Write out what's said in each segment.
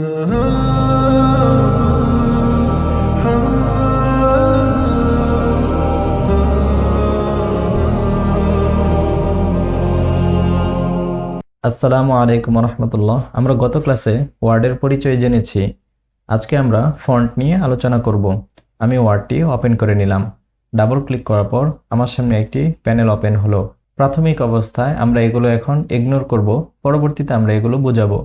আসসালামু আলাইকুম রহমতুল্লাহ। আমরা গত ক্লাসে ওয়ার্ডের পরিচয় জেনেছি। আজকে আমরা ফন্ট নিয়ে আলোচনা করব। আমি ওয়ার্ডটি ওপেন করে নিলাম। ডাবল ক্লিক করার পর আমার সামনে একটি প্যানেল ওপেন হলো। প্রাথমিক অবস্থায় আমরা এগুলো এখন ইগনোর করব, পরবর্তীতে আমরা এগুলো বোঝাবো।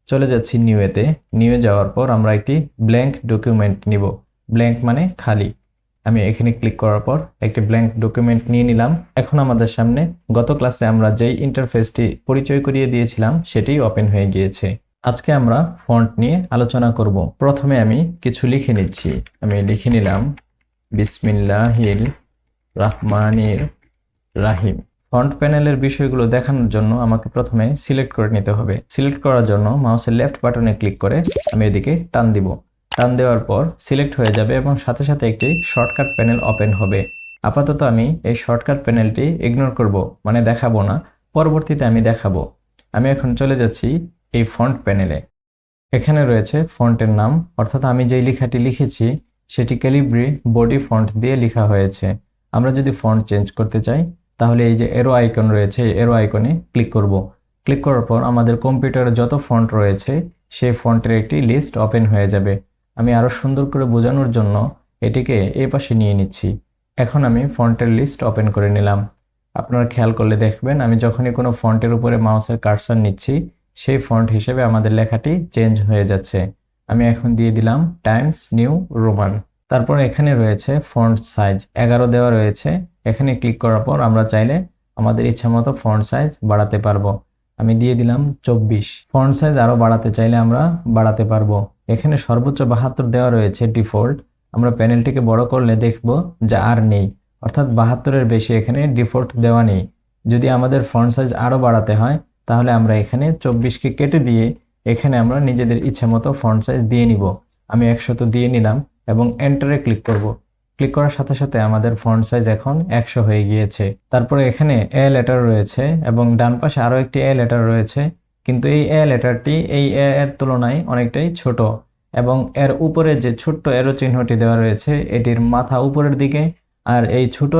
চলে যাচ্ছি নিউতে। নিউ যাওয়ার পর আমরা একটি ব্ল্যাঙ্ক ডকুমেন্ট নিব। ব্ল্যাঙ্ক মানে খালি। আমি এখানে ক্লিক করার পর একটি ব্ল্যাঙ্ক ডকুমেন্ট নিয়ে নিলাম। এখন আমাদের সামনে গত ক্লাসে আমরা যেই ইন্টারফেসটি পরিচয় করিয়ে দিয়েছিলাম সেটি ওপেন হয়ে গিয়েছে। আজকে আমরা ফন্ট নিয়ে আলোচনা করব। প্রথমে আমি কিছু লিখে নিচ্ছি। আমি লিখে নিলাম বিসমিল্লাহির রহমানির রাহিম। ফন্ট প্যানেলের বিষয়গুলো দেখানোর জন্য আমাকে প্রথমে সিলেক্ট করে নিতে হবে। সিলেক্ট করার জন্য মাউসের লেফট বাটনে ক্লিক করে আমি এদিকে টান দিব। টান দেওয়ার পর সিলেক্ট হয়ে যাবে এবং সাথে সাথে একটি শর্টকাট প্যানেল ওপেন হবে। আপাতত আমি এই শর্টকাট প্যানেলটি ইগনোর করব, মানে দেখাবো না, পরবর্তীতে আমি দেখাবো। আমি এখন চলে যাচ্ছি এই ফন্ট প্যানেলে। এখানে রয়েছে ফন্টের নাম, অর্থাৎ আমি যেই লেখাটি লিখেছি সেটি ক্যালিব্রি বডি ফন্ট দিয়ে লেখা হয়েছে। আমরা যদি ফন্ট চেঞ্জ করতে চাই তাহলে এই যে এরো আইকন রয়েছে, এই এরো আইকনে ক্লিক করব। ক্লিক করার পর আমাদের কম্পিউটারে যত ফন্ট রয়েছে সেই ফন্টের একটি লিস্ট ওপেন হয়ে যাবে। আমি আরো সুন্দর করে বোঝানোর জন্য এটিকে এই পাশে নিয়ে নিচ্ছি। এখন আমি ফন্টের লিস্ট ওপেন করে নিলাম। আপনারা খেয়াল করলে দেখবেন আমি যখনই কোনো ফন্টের উপরে মাউসের কার্সার নিচ্ছি সেই ফন্ট হিসেবে আমাদের লেখাটি চেঞ্জ হয়ে যাচ্ছে। আমি এখন দিয়ে দিলাম টাইমস নিউ রোমান। তারপর এখানে রয়েছে ফন্ট সাইজ 11 দেওয়া রয়েছে। এখানে ক্লিক করার পর আমরা চাইলে আমাদের ইচ্ছামতো ফন্ট সাইজ বাড়াতে পারবো। আমি দিয়ে দিলাম 24। ফন্ট সাইজ আরো বাড়াতে চাইলে আমরা বাড়াতে পারবো। এখানে সর্বোচ্চ 72 দেওয়া রয়েছে ডিফল্ট। আমরা প্যানেলটিকে বড় করলে দেখব যে আর নেই, অর্থাৎ 72-এর বেশি এখানে ডিফল্ট দেওয়া নেই। যদি আমাদের ফন্ট সাইজ আরো বাড়াতে হয় তাহলে আমরা এখানে 24কে কেটে দিয়ে এখানে আমরা নিজেদের ইচ্ছামতো ফন্ট সাইজ দিয়ে নিব। আমি 100 দিয়ে নিলাম এবং এন্টারে ক্লিক করব। ক্লিক করার সাথে সাথে আমাদের ফন্ট সাইজ এখন 100 হয়ে গিয়েছে। তারপরে এখানে এ লেটার রয়েছে এবং ডান পাশে আরো একটি এ লেটার রয়েছে, কিন্তু এই এ লেটারটি এই এ এর তুলনায় অনেকটাই ছোট এবং এর উপরে যে ছোট্ট এরো চিহ্নটি দেওয়া রয়েছে এটির মাথা উপরের দিকে, আর এই ছোট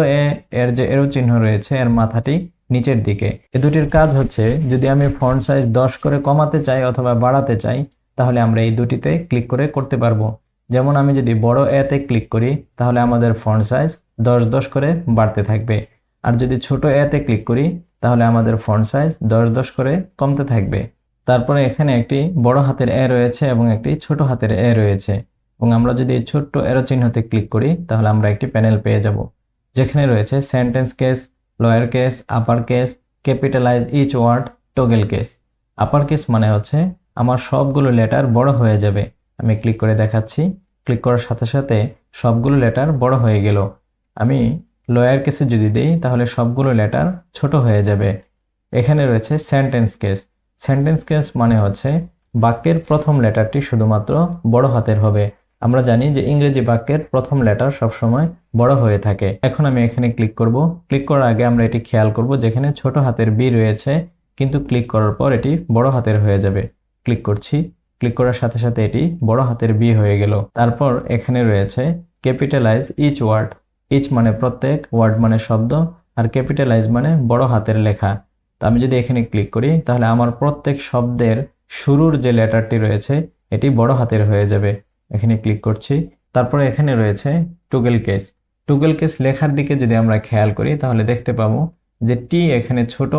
এর যে এরো চিহ্ন রয়েছে এর মাথাটি নিচের দিকে। এ দুটির কাজ হচ্ছে যদি আমি ফন্ট সাইজ 10 করে কমাতে চাই অথবা বাড়াতে চাই তাহলে আমরা এই দুটিতে ক্লিক করে করতে পারবো। যেমন আমি যদি বড় এতে ক্লিক করি তাহলে আমাদের ফন্ট সাইজ 10 করে বাড়তে থাকবে, আর যদি ছোট এতে ক্লিক করি তাহলে আমাদের ফন্ট সাইজ 10 করে কমতে থাকবে। তারপরে এখানে একটি বড় হাতের এ রয়েছে এবং একটি ছোট হাতের এ রয়েছে, এবং আমরা যদি এই ছোট্ট এরো চিহ্নতে ক্লিক করি তাহলে আমরা একটি প্যানেল পেয়ে যাব যেখানে রয়েছে sentence case, lower case, upper case, capitalize each word, toggle case. Upper case মানে হচ্ছে আমার সবগুলো লেটার বড় হয়ে যাবে। আমি ক্লিক করে দেখাচ্ছি। ক্লিক করার সাথে সাথে সবগুলো লেটার বড় হয়ে গেল। আমি লোয়ার কেসে যদি দিই তাহলে সবগুলো লেটার ছোট হয়ে যাবে। এখানে রয়েছে সেন্টেন্স কেস। সেন্টেন্স কেস মানে হচ্ছে বাক্যের প্রথম লেটারটি শুধুমাত্র বড় হাতের হবে। আমরা জানি যে ইংরেজি বাক্যের প্রথম লেটার সবসময় বড় হয়ে থাকে। এখন আমি এখানে ক্লিক করব। ক্লিক করার আগে আমরা এটি খেয়াল করব যেখানে ছোট হাতের বি রয়েছে, কিন্তু ক্লিক করার পর এটি বড় হাতের হয়ে যাবে। ক্লিক করছি। ক্লিক করার সাথে সাথে এটি বড় হাতের বি হয়ে গেল। তারপর এখানে রয়েছে ক্যাপিটালাইজ ইচ ওয়ার্ড। ইচ মানে প্রত্যেক, ওয়ার্ড মানে শব্দ, আর ক্যাপিটালাইজ মানে বড় হাতের লেখা। তো আমি যদি এখানে ক্লিক করি তাহলে আমার প্রত্যেক শব্দের শুরুর যে লেটারটি রয়েছে এটি বড় হাতের হয়ে যাবে। এখানে ক্লিক করছি। তারপরে এখানে রয়েছে টগল কেস। টগল কেস লেখার দিকে যদি আমরা খেয়াল করি তাহলে দেখতে পাবো যে টি এখানে ছোট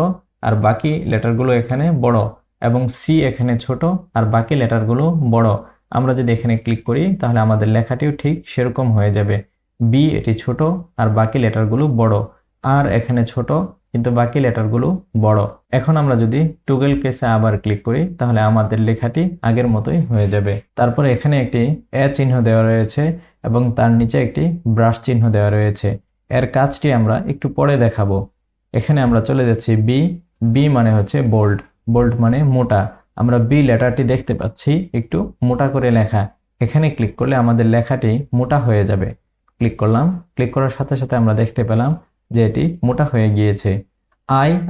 আর বাকি লেটারগুলো এখানে বড়, এবং সি এখানে ছোট আর বাকি লেটারগুলো বড়। আমরা যদি এখানে ক্লিক করি তাহলে আমাদের লেখাটিও ঠিক সেরকম হয়ে যাবে। বি এটি ছোট আর বাকি লেটারগুলো বড়, আর এখানে ছোট কিন্তু বাকি লেটারগুলো বড়। এখন আমরা যদি টগল কেসে আবার ক্লিক করি তাহলে আমাদের লেখাটি আগের মতোই হয়ে যাবে। তারপরে এখানে একটি এ চিহ্ন দেওয়া রয়েছে এবং তার নিচে একটি ব্রাশ চিহ্ন দেওয়া রয়েছে। এর কাজটি আমরা একটু পরে দেখাবো। এখানে আমরা চলে যাচ্ছি বি। বি মানে হচ্ছে বোল্ড। বোল্ড মানে মোটা। আমরা বি লেটারটি দেখতে পাচ্ছি একটু মোটা করে লেখা। এখানে ক্লিক করলে আমাদের লেখাটি মোটা হয়ে যাবে। ক্লিক করলাম। ক্লিক করার সাথে সাথে আমরা দেখতে পেলাম যে এটি মোটা হয়ে গিয়েছে।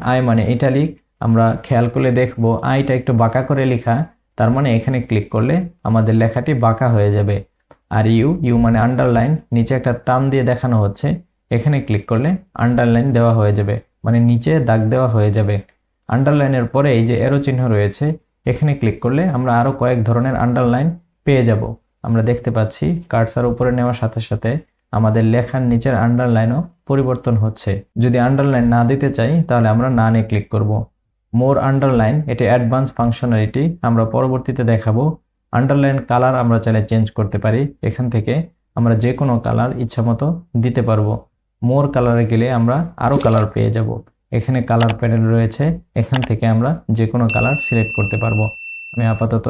আই মানে ইটালিক। আমরা খেয়াল করলে দেখবো আইটা একটু বাঁকা করে লেখা, তার মানে এখানে ক্লিক করলে আমাদের লেখাটি বাঁকা হয়ে যাবে। আর ইউ মানে আন্ডারলাইন, নিচে একটা টান দিয়ে দেখানো হচ্ছে, এখানে ক্লিক করলে আন্ডারলাইন দেওয়া হয়ে যাবে, মানে নিচে দাগ দেওয়া হয়ে যাবে। আন্ডারলাইনের পরে এই যে এরো চিহ্ন রয়েছে, এখানে ক্লিক করলে আমরা আরো কয়েক ধরনের আন্ডারলাইন পেয়ে যাব। আমরা দেখতে পাচ্ছি কার্সার উপরে নেওয়ার সাথে সাথে আমাদের লেখার নিচের আন্ডারলাইনও পরিবর্তন হচ্ছে। যদি আন্ডারলাইন না দিতে চাই তাহলে আমরা নানে ক্লিক করব। মোর আন্ডারলাইন, এটি অ্যাডভান্স ফাংশনালিটি, আমরা পরবর্তীতে দেখাবো। আন্ডারলাইন কালার আমরা চাইলে চেঞ্জ করতে পারি, এখান থেকে আমরা যে কোনো কালার ইচ্ছা মতো দিতে পারবো। মোর কালারে গেলে আমরা আরো কালার পেয়ে যাব। এখানে কালার প্যানেল রয়েছে, এখান থেকে আমরা যে কোনো কালার সিলেক্ট করতে পারবো। আমি আপাতত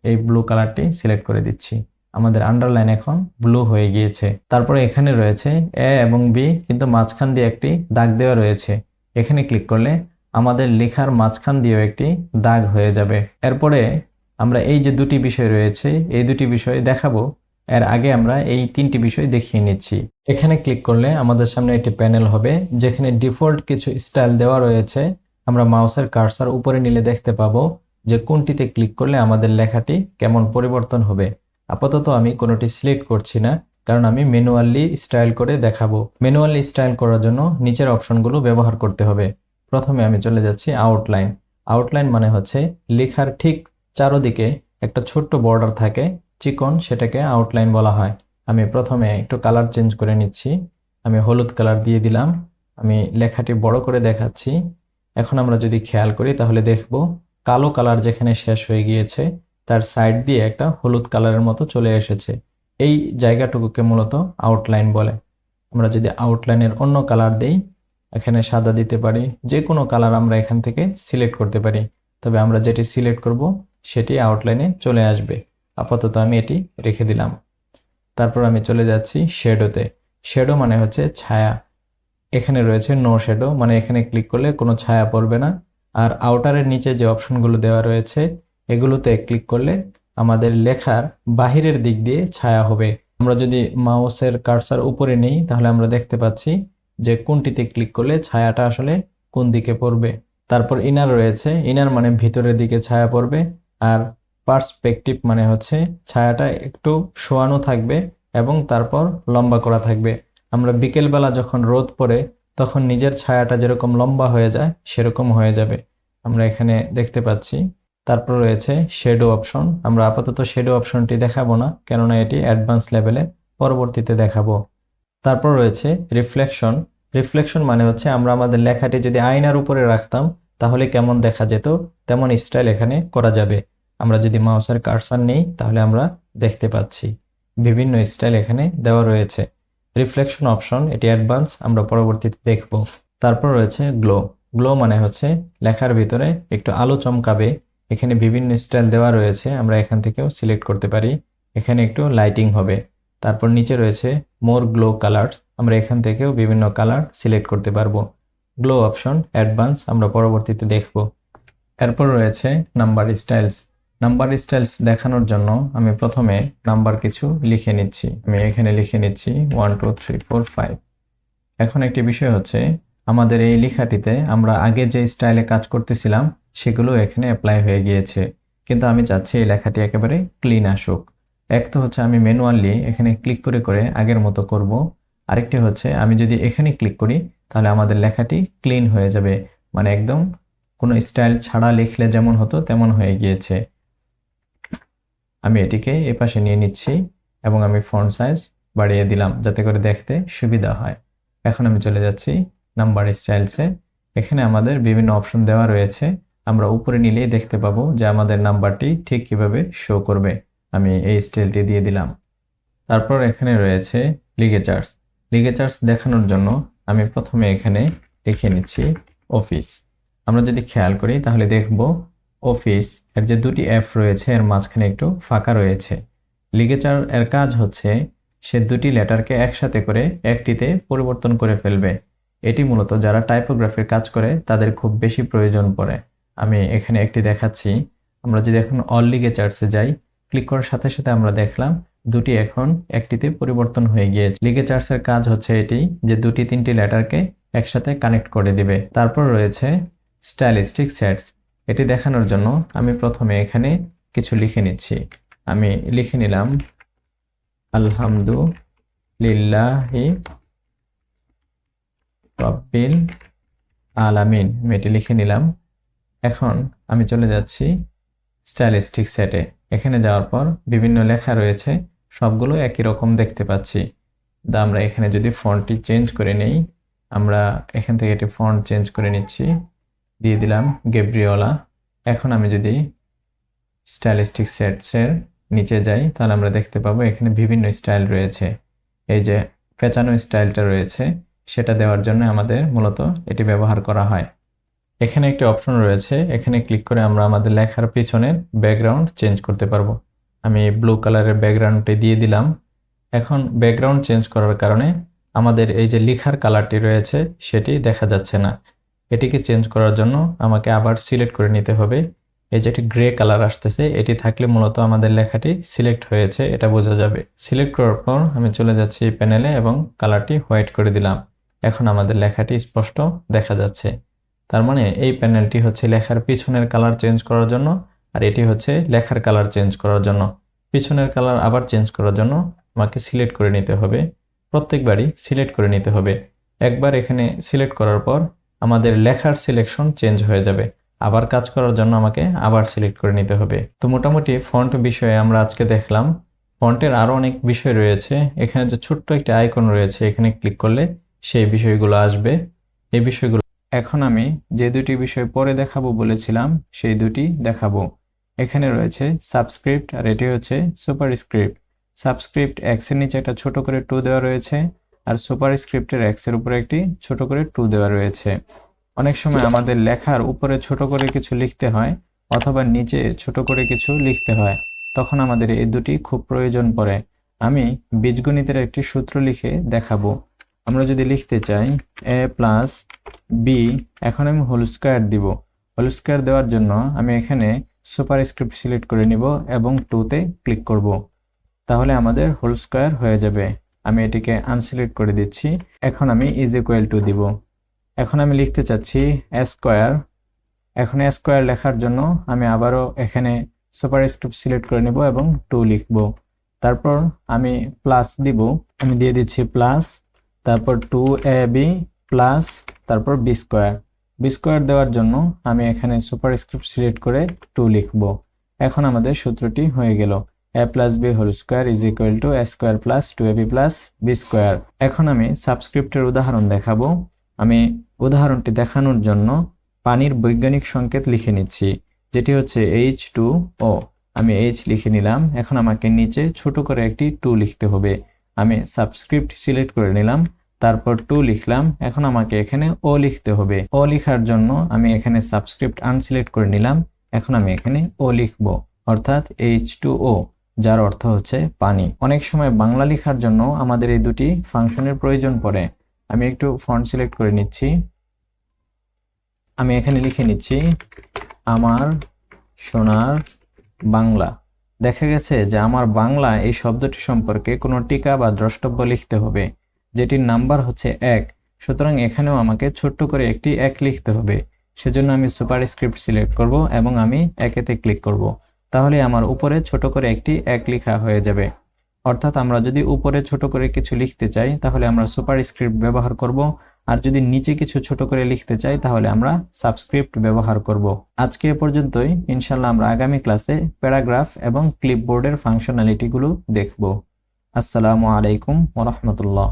এই ব্লু কালারটি সিলেক্ট করে দিচ্ছি। আমাদের আন্ডারলাইন এখন ব্লু হয়ে গিয়েছে। তারপরে এখানে রয়েছে এ এবং বি, কিন্তু মাঝখান দিয়ে একটি দাগ দেওয়া রয়েছে। এখানে ক্লিক করলে আমাদের লেখার মাঝখান দিয়েও একটি দাগ হয়ে যাবে। এরপরে আমরা এই যে দুটি বিষয় রয়েছে, এই দুটি বিষয় দেখাবো। এর আগে আমরা এই তিনটি বিষয় দেখিয়ে নিচ্ছি। এখানে ক্লিক করলে আমাদের সামনে একটি প্যানেল হবে, যেখানে ডিফল্ট কিছু স্টাইল দেওয়া রয়েছে। আমরা মাউসের কার্সার উপরে নিলে দেখতে পাবো যে কোনটিতে ক্লিক করলে আমাদের লেখাটি কেমন পরিবর্তন হবে। আপাতত আমি কোনোটি সিলেক্ট করছি না, কারণ আমি ম্যানুয়ালি স্টাইল করে দেখাবো। ম্যানুয়ালি স্টাইল করার জন্য নিচের অপশনগুলো ব্যবহার করতে হবে। প্রথমে আমি চলে যাচ্ছি আউটলাইন। আউটলাইন মানে হচ্ছে লেখার ঠিক চারদিকে একটা ছোট্ট বর্ডার থাকে, চিকন, সেটাকে আউটলাইন বলা হয়। আমি প্রথমে একটু কালার চেঞ্জ করে নিচ্ছি। আমি হলুদ কালার দিয়ে দিলাম। আমি লেখাটি বড় করে দেখাচ্ছি। এখন আমরা যদি খেয়াল করি তাহলে দেখব কালো কালার যেখানে শেষ হয়ে গিয়েছে তার সাইড দিয়ে একটা হলুদ কালারের মতো চলে এসেছে। এই জায়গাটুকুকে মূলত আউটলাইন বলে। আমরা যদি আউটলাইনের অন্য কালার দেই, এখানে সাদা দিতে পারি, যে কোনো কালার আমরা এখান থেকে সিলেক্ট করতে পারি। তবে আমরা যেটি সিলেক্ট করব সেটি আউটলাইনে চলে আসবে। আপাতত আমি এটি রেখে দিলাম। তারপর আমি চলে যাচ্ছি শ্যাডোতে। শ্যাডো মানে হচ্ছে ছায়া। এখানে রয়েছে নো শ্যাডো, মানে এখানে ক্লিক করলে কোনো ছায়া পড়বে না। আর আউটারের নিচে যে অপশনগুলো দেওয়া রয়েছে এগুলোতে ক্লিক করলে আমাদের লেখার বাহিরের দিক দিয়ে ছায়া হবে। আমরা যদি মাউসের কার্সার উপরে নেই তাহলে আমরা দেখতে পাচ্ছি যে কোনটিতে ক্লিক করলে ছায়াটা আসলে কোন দিকে পড়বে। তারপর ইনার রয়েছে, ইনার মানে ভিতরের দিকে ছায়া পড়বে। আর পার্সপেক্টিভ মানে হচ্ছে ছায়াটা একটু শোয়ানো থাকবে এবং তারপর লম্বা করা থাকবে। আমরা বিকেলবেলা যখন রোদ পড়ে তখন নিজের ছায়াটা যেরকম লম্বা হয়ে যায় সেরকম হয়ে যাবে, আমরা এখানে দেখতে পাচ্ছি। তারপর রয়েছে শ্যাডো অপশন। আমরা আপাতত শ্যাডো অপশনটি দেখাবো না, কেননা এটি অ্যাডভান্স লেভেলে পরবর্তীতে দেখাবো। তারপর রয়েছে রিফ্লেকশন। রিফ্লেকশন মানে হচ্ছে আমরা আমাদের লেখাটি যদি আয়নার উপরে রাখতাম তাহলে কেমন দেখা যেত তেমন স্টাইল এখানে করা যাবে। আমরা যদি মাউসের কার্সার নেই তাহলে আমরা দেখতে পাচ্ছি বিভিন্ন স্টাইল এখানে দেওয়া রয়েছে। রিফ্লেকশন অপশন, এটি অ্যাডভান্স, আমরা পরবর্তীতে দেখব। তারপর রয়েছে গ্লো। গ্লো মানে হচ্ছে লেখার ভিতরে একটু আলো চমকাবে। এখানে বিভিন্ন স্টাইল দেওয়া রয়েছে, আমরা এখান থেকেও সিলেক্ট করতে পারি। এখানে একটু লাইটিং হবে। তারপর নিচে রয়েছে মোর গ্লো কালার, আমরা এখান থেকেও বিভিন্ন কালার সিলেক্ট করতে পারবো। গ্লো অপশন অ্যাডভান্স, আমরা পরবর্তীতে দেখব। এরপর রয়েছে নাম্বার স্টাইলস। নাম্বার স্টাইলস দেখানোর জন্য আমি প্রথমে নাম্বার কিছু লিখে নিচ্ছি। আমি এখানে লিখে নিচ্ছি 1 2 3 4 5। এখন একটি বিষয় হচ্ছে আমাদের এই লেখাটিতে আমরা আগে যে স্টাইলে কাজ করতেছিলাম সেগুলো এখানে অ্যাপ্লাই হয়ে গিয়েছে, কিন্তু আমি চাচ্ছি এই লেখাটি একেবারে ক্লিন আসুক। এক তো হচ্ছে আমি ম্যানুয়ালি এখানে ক্লিক করে করে আগের মতো করব। আরেকটি হচ্ছে আমি যদি এখানে ক্লিক করি তাহলে আমাদের লেখাটি ক্লিন হয়ে যাবে, মানে একদম কোনো স্টাইল ছাড়া লিখলে যেমন হতো তেমন হয়ে গিয়েছে। আমি এটিকে এপাশে নিয়ে নিচ্ছি এবং আমি ফন্ট সাইজ বাড়িয়ে দিলাম যাতে করে দেখতে সুবিধা হয়। এখন আমি চলে যাচ্ছি নাম্বার স্টাইলসে। এখানে আমাদের বিভিন্ন অপশন দেওয়া রয়েছে, আমরা উপরে নিলেই দেখতে পাবো যে আমাদের নাম্বারটি ঠিক কিভাবে শো করবে। আমি এই স্টাইলটি দিয়ে দিলাম। তারপর এখানে রয়েছে লিগেচার্স। লিগেচার্স দেখানোর জন্য আমি প্রথমে এখানে লিখে নিচ্ছি অফিস। আমরা যদি খেয়াল করি তাহলে দেখব অফিস এর যে দুটি এফ রয়েছে এর মাঝখানে একটু ফাঁকা রয়েছে। লিগেচার এর কাজ হচ্ছে সে দুটি লেটারকে একসাথে করে একটিতে পরিবর্তন করে ফেলবে। এটি মূলত যারা টাইপোগ্রাফির কাজ করে তাদের খুব বেশি প্রয়োজন পড়ে। আমি এখানে একটি দেখাচ্ছি। আমরা যদি এখন অল লিগেচার্সে যাই, ক্লিক করার সাথে সাথে আমরা দেখলাম দুটি এখন একটিতে পরিবর্তন হয়ে গিয়েছে। লিগেচার্সের কাজ হচ্ছে এটি যে দুটি তিনটি লেটারকে একসাথে কানেক্ট করে দিবে। তারপর রয়েছে স্টাইলিস্টিক সেটস। এটি দেখানোর জন্য আমি প্রথমে এখানে কিছু লিখে নিচ্ছি। আমি লিখে নিলাম আলহামদুলিল্লাহি রাব্বিল আলামিন, আমি এটি লিখে নিলাম। এখন আমি চলে যাচ্ছি স্টাইলিস্টিক সেটে। এখানে যাওয়ার পর বিভিন্ন লেখা রয়েছে, সবগুলো একই রকম দেখতে পাচ্ছি। আমরা এখানে যদি ফন্টটি চেঞ্জ করে নেই, আমরা এখান থেকে এটি ফন্ট চেঞ্জ করে নিচ্ছি, দিয়ে দিলাম গেব্রিওলা। এখন আমি যদি স্টাইলিস্টিক সেটসের নিচে যাই, তাহলে আমরা দেখতে পাবো এখানে বিভিন্ন স্টাইল রয়েছে। এই যে পেঁচানো স্টাইলটা রয়েছে, সেটা দেওয়ার জন্য আমাদের মূলত এটি ব্যবহার করা হয়। এখানে একটি অপশন রয়েছে, এখানে ক্লিক করে আমরা আমাদের লেখার পিছনের ব্যাকগ্রাউন্ড চেঞ্জ করতে পারবো। আমি ব্লু কালারের ব্যাকগ্রাউন্ডটি দিয়ে দিলাম। এখন ব্যাকগ্রাউন্ড চেঞ্জ করার কারণে আমাদের এই যে লেখার কালারটি রয়েছে সেটি দেখা যাচ্ছে না। এটিকে চেঞ্জ করার জন্য আমাকে আবার সিলেক্ট করে নিতে হবে। এই যে একটি গ্রে কালার আসতেছে, এটি থাকলে মূলত আমাদের লেখাটি সিলেক্ট হয়েছে এটা বোঝা যাবে। সিলেক্ট করার পর আমি চলে যাচ্ছি প্যানেলে এবং কালারটি হোয়াইট করে দিলাম। এখন আমাদের লেখাটি স্পষ্ট দেখা যাচ্ছে। তার মানে এই প্যানেলটি হচ্ছে লেখার পিছনের কালার চেঞ্জ করার জন্য, আর এটি হচ্ছে লেখার কালার চেঞ্জ করার জন্য। পিছনের কালার আবার চেঞ্জ করার জন্য আমাকে সিলেক্ট করে নিতে হবে, প্রত্যেকবারই সিলেক্ট করে নিতে হবে। একবার এখানে সিলেক্ট করার পর আমাদের লেখার সিলেকশন চেঞ্জ হয়ে যাবে। আবার কাজ করার জন্য আমাকে আবার সিলেক্ট করে নিতে হবে। তো মোটামুটি ফন্ট বিষয়ে আমরা আজকে দেখলাম। ফন্টের আরও অনেক বিষয় রয়েছে। এখানে যে ছোট্ট একটি আইকন রয়েছে, এখানে ক্লিক করলে সেই বিষয়গুলো আসবে। এই বিষয়গুলো এখন আমি যে দুটি বিষয় পরে দেখাবো বলেছিলাম, সেই দুটি দেখাবো। এখানে রয়েছে সাবস্ক্রিপ্ট আর এটি হচ্ছে সুপারস্ক্রিপ্ট। সাবস্ক্রিপ্ট এক্স এর নিচে একটা ছোট করে 2 দেওয়া রয়েছে, আর সুপারস্ক্রিপ্টের এক্স এর উপরে একটি ছোট করে 2 দেওয়া রয়েছে। অনেক সময় আমাদের লেখার উপরে ছোট করে কিছু লিখতে হয় অথবা নিচে ছোট করে কিছু লিখতে হয়, তখন আমাদের এই দুটি খুব প্রয়োজন পড়ে। আমি বীজগণিতের একটি সূত্র লিখে দেখাবো। আমরা যদি লিখতে চাই a প্লাস বি, এখন আমি হোল স্কয়ার দিব। হোল স্কয়ার দেওয়ার জন্য আমি এখানে সুপারস্ক্রিপ্ট সিলেক্ট করে নিব এবং 2তে ক্লিক করব, তাহলে আমাদের হোল স্কয়ার হয়ে যাবে। আমি এটিকে আনসিলেক্ট করে দিচ্ছি। এখন আমি ইজ ইকুয়াল টু দিব। এখন আমি লিখতে চাচ্ছি a স্কয়ার। এখন a স্কয়ার লেখার জন্য আমি আবারও এখানে সুপারস্ক্রিপ্ট সিলেক্ট করে নিব এবং 2 লিখব। তারপর আমি প্লাস দিব, আমি দিয়ে দিচ্ছি প্লাস, তারপর 2ab প্লাস, তারপর বি স্কয়ার। বি স্কয়ার দেওয়ার জন্য আমি এখানে সুপারস্ক্রিপ্ট সিলেক্ট করে 2 লিখব। এখন আমাদের সূত্রটি হয়ে গেল a plus b whole square is equal to a square plus 2ab plus b square. এখন আমি সাবস্ক্রিপ্টের উদাহরণ দেখাবো। আমি উদাহরণটি দেখানোর জন্য পানির বৈজ্ঞানিক সংকেত লিখে নিচ্ছি, যেটি হচ্ছে H2O। আমি H লিখে নিলাম। এখন আমাকে নিচে ছোট করে একটি 2 লিখতে হবে। আমি সাবস্ক্রিপ্ট সিলেক্ট করে নিলাম, তারপর 2 লিখলাম। এখন আমাকে এখানে O লিখতে হবে। O লেখার জন্য আমি এখানে সাবস্ক্রিপ্ট আনসিলেক্ট করে নিলাম। এখন আমি এখানে O লিখব, অর্থাৎ H2O, যার অর্থ হচ্ছে পানি। অনেক সময় বাংলা লেখার জন্য আমাদের এই দুটি ফাংশনের প্রয়োজন পড়ে। আমি একটু ফন্ট সিলেক্ট করে নিচ্ছি। আমি এখানে লিখে নিচ্ছি আমার সোনার বাংলা। দেখা গেছে যে আমার বাংলা এই শব্দটি সম্পর্কে কোনো টিকা বা দ্রষ্টব্য লিখতে হবে, যেটির নাম্বার হচ্ছে 1। সুতরাং এখানেও আমাকে ছোট্ট করে একটি 1 লিখতে হবে। সেজন্য আমি সুপারস্ক্রিপ্ট সিলেক্ট করব এবং আমি 1-তে ক্লিক করব। তাহলে আমার উপরে ছোট করে একটি 1 লেখা হয়ে যাবে। অর্থাৎ আমরা যদি উপরে ছোট করে কিছু লিখতে চাই তাহলে আমরা সুপারস্ক্রিপ্ট ব্যবহার করব, আর যদি নিচে কিছু ছোট করে লিখতে চাই তাহলে আমরা সাবস্ক্রিপ্ট ব্যবহার করব। আজকে এ পর্যন্তই। ইনশাআল্লাহ আমরা আগামী ক্লাসে প্যারাগ্রাফ এবং ক্লিপবোর্ডের ফাংশনালিটিগুলো দেখব। আসসালামু আলাইকুম ওয়া রাহমাতুল্লাহ।